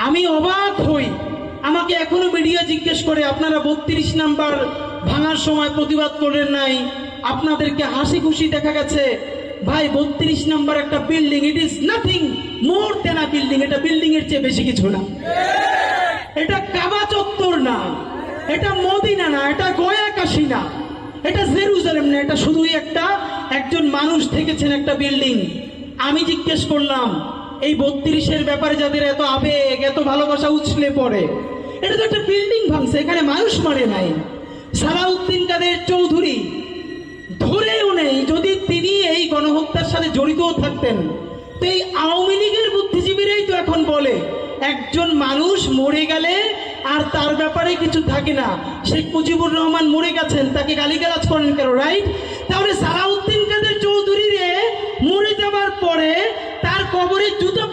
আমি অবাক হই। আমাকে এখনো মিডিয়া জিজ্ঞেস করে, আপনারা 32 নাম্বার ভাঙার সময় প্রতিবাদ করেন নাই, আপনাদেরকে হাসি খুশি দেখা গেছে। ভাই, 32 নাম্বার একটা building, it is nothing more than a building. এটা বিল্ডিং এর চেয়ে বেশি কিছু না। এটা কাবা চত্বর না, এটা মদিনা না, এটা গয়া কাশী না, এটা জেরুজালেম না, এটা শুধুই একজন মানুষ থেকেছেন একটা বিল্ডিং। আমি জিজ্ঞেস করলাম, এই 32-এর ব্যাপারে যাদের এত আবেগ, এত ভালোবাসা উছলে পড়ে, এটা তো একটা বিল্ডিং ভাঙছে, এখানে মানুষ মারে নাই। সালাউদ্দিন কাদের চৌধুরী ধরেও নেই, যদি তিনি এই গণহত্যার সাথে জড়িতও থাকতেন, তো এই আওয়ামী লীগের বুদ্ধিজীবীরাই তো এখন বলে একজন মানুষ মরে গেলে আর তার ব্যাপারে কিছু থাকে না। শেখ মুজিবুর রহমান মরে গেছেন, তাকে গালিগালাজ করেন কেন? রাইট? তাহলে সালাউদ্দিন কাদের চৌধুরী রে মরে যাবার পরে তার কবরে জুতো